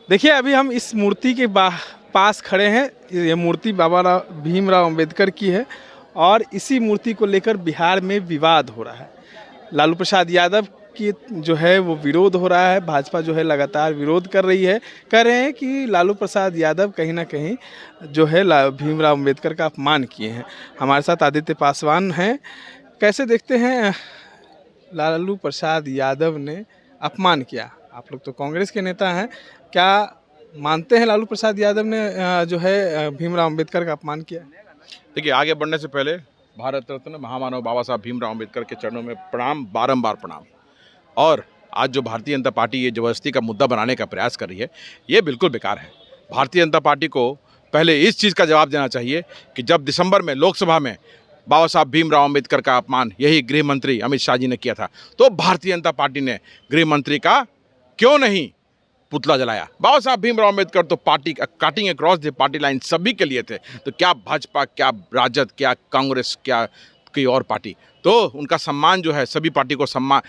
देखिए अभी हम इस मूर्ति के पास खड़े हैं। ये मूर्ति बाबा भीमराव अंबेडकर की है और इसी मूर्ति को लेकर बिहार में विवाद हो रहा है। लालू प्रसाद यादव की जो है वो विरोध हो रहा है। भाजपा जो है लगातार विरोध कर रही है। कह रहे हैं कि लालू प्रसाद यादव कहीं ना कहीं जो है भीमराव अंबेडकर का अपमान किए हैं। हमारे साथ आदित्य पासवान हैं। कैसे देखते हैं लालू प्रसाद यादव ने अपमान किया? आप लोग तो कांग्रेस के नेता हैं, क्या मानते हैं लालू प्रसाद यादव ने जो है भीमराव अंबेडकर का अपमान किया? देखिए, आगे बढ़ने से पहले भारत रत्न महामानव बाबा साहब भीमराव अंबेडकर के चरणों में प्रणाम, बारंबार प्रणाम। और आज जो भारतीय जनता पार्टी ये जबरदस्ती का मुद्दा बनाने का प्रयास कर रही है, ये बिल्कुल बेकार है। भारतीय जनता पार्टी को पहले इस चीज़ का जवाब देना चाहिए कि जब दिसंबर में लोकसभा में बाबा साहब भीमराव अंबेडकर का अपमान यही गृह मंत्री अमित शाह जी ने किया था, तो भारतीय जनता पार्टी ने गृह मंत्री का क्यों नहीं पुतला जलाया? बाबा साहब भीमराव अंबेडकर तो party cutting across the party line सभी के लिए थे। तो क्या भाजपा, क्या राजद, क्या कांग्रेस, क्या कोई और पार्टी, तो उनका सम्मान जो है सभी पार्टी को सम्मान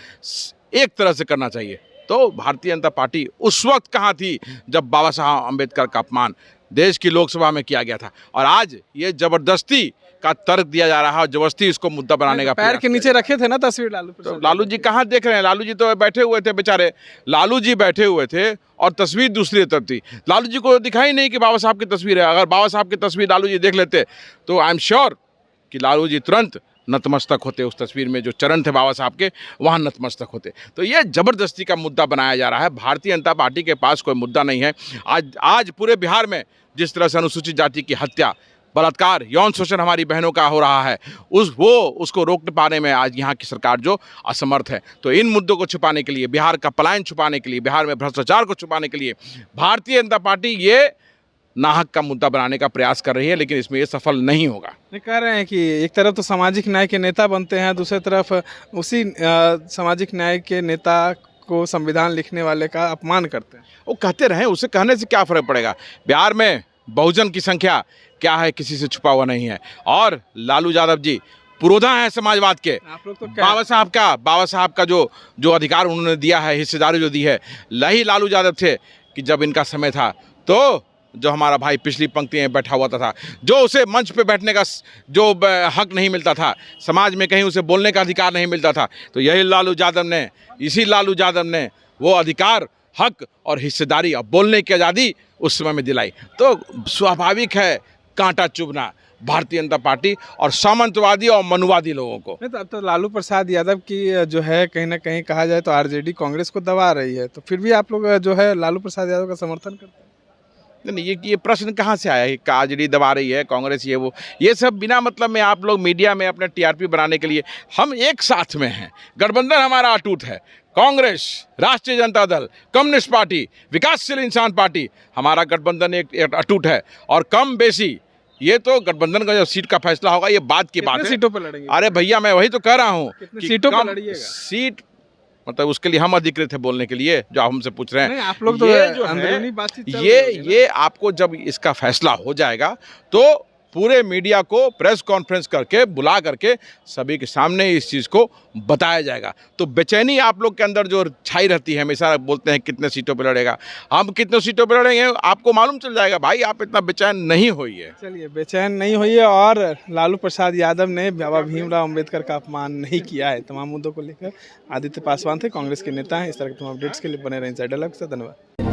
एक तरह से करना चाहिए। तो भारतीय जनता पार्टी उस वक्त कहाँ थी जब बाबा साहब अंबेडकर का अपमान देश की लोकसभा में किया गया था, और आज ये जबरदस्ती का तर्क दिया जा रहा है और जबरदस्ती इसको मुद्दा बनाने का पैर के नीचे रखे थे ना तस्वीर लालू प्रसाद। तो लालू जी कहाँ देख रहे हैं? लालू जी तो बैठे हुए थे बेचारे। लालू जी बैठे हुए थे और तस्वीर दूसरी तरफ थी। लालू जी को दिखाई नहीं कि बाबा साहब की तस्वीर है। अगर बाबा साहब की तस्वीर लालू जी देख लेते तो आई एम श्योर कि लालू जी तुरंत नतमस्तक होते। उस तस्वीर में जो चरण थे बाबा साहब के, वहाँ नतमस्तक होते। तो ये जबरदस्ती का मुद्दा बनाया जा रहा है। भारतीय जनता पार्टी के पास कोई मुद्दा नहीं है। आज पूरे बिहार में जिस तरह से अनुसूचित जाति की हत्या, बलात्कार, यौन शोषण हमारी बहनों का हो रहा है, उसको रोक पाने में आज यहाँ की सरकार जो असमर्थ है। तो इन मुद्दों को छुपाने के लिए, बिहार का पलायन छुपाने के लिए, बिहार में भ्रष्टाचार को छुपाने के लिए भारतीय जनता पार्टी ये नाहक का मुद्दा बनाने का प्रयास कर रही है, लेकिन इसमें ये सफल नहीं होगा। ये कह रहे हैं कि एक तरफ तो सामाजिक न्याय के नेता बनते हैं, दूसरी तरफ उसी सामाजिक न्याय के नेता को संविधान लिखने वाले का अपमान करते हैं। वो कहते रहें, उसे कहने से क्या फ़र्क पड़ेगा? बिहार में बहुजन की संख्या क्या है, किसी से छुपा हुआ नहीं है। और लालू यादव जी पुरोधा हैं समाजवाद के। आप लोग तो बाबा साहब का जो अधिकार उन्होंने दिया है, हिस्सेदारी जो दी है, यही लालू यादव थे कि जब इनका समय था तो जो हमारा भाई पिछली पंक्ति में बैठा हुआ था, जो उसे मंच पे बैठने का जो हक नहीं मिलता था, समाज में कहीं उसे बोलने का अधिकार नहीं मिलता था, तो यही इसी लालू यादव ने वो अधिकार, हक और हिस्सेदारी और बोलने की आज़ादी उस समय में दिलाई। तो स्वाभाविक है कांटा चुभना भारतीय जनता पार्टी और सामंतवादी और मनुवादी लोगों को। नहीं तो अब तो लालू प्रसाद यादव की जो है कहीं ना कहीं कहा जाए तो आरजेडी कांग्रेस को दबा रही है, तो फिर भी आप लोग जो है लालू प्रसाद यादव का समर्थन करते हैं? नहीं, ये प्रश्न कहाँ से आया है? आरजेडी दबा रही है, कांग्रेस ये सब बिना मतलब में आप लोग मीडिया में अपने टीआरपी बनाने के लिए। हम एक साथ में हैं, गठबंधन हमारा अटूट है। कांग्रेस, राष्ट्रीय जनता दल, कम्युनिस्ट पार्टी, विकासशील इंसान पार्टी, हमारा गठबंधन एक अटूट है। और कम बेसी ये तो गठबंधन का जो सीट का फैसला होगा, ये बात की बात है। सीटों पर लड़ेंगे? अरे भैया, मैं वही तो कह रहा हूँ कि सीटों पर लड़िएगा। सीट मतलब उसके लिए हम अधिकृत है बोलने के लिए, जो आप हमसे पूछ रहे हैं। नहीं, आप लोग तो अंदरूनी बातचीत चल रही है। ये आपको जब इसका फैसला हो जाएगा तो पूरे मीडिया को प्रेस कॉन्फ्रेंस करके बुला करके सभी के सामने इस चीज़ को बताया जाएगा। तो बेचैनी आप लोग के अंदर जो छाई रहती है, हमेशा बोलते हैं कितने सीटों पे लड़ेगा, हम कितने सीटों पे लड़ेंगे आपको मालूम चल जाएगा। भाई, आप इतना बेचैन नहीं होइए। चलिए, बेचैन नहीं होइए। और लालू प्रसाद यादव ने बाबा भीमराव अंबेडकर का अपमान नहीं किया है। तमाम मुद्दों को लेकर आदित्य पासवान थे, कांग्रेस के नेता हैं। इस तरह के तमाम अपडेट्स के लिए बने रहें इनसाइडर लाइव के साथ। धन्यवाद।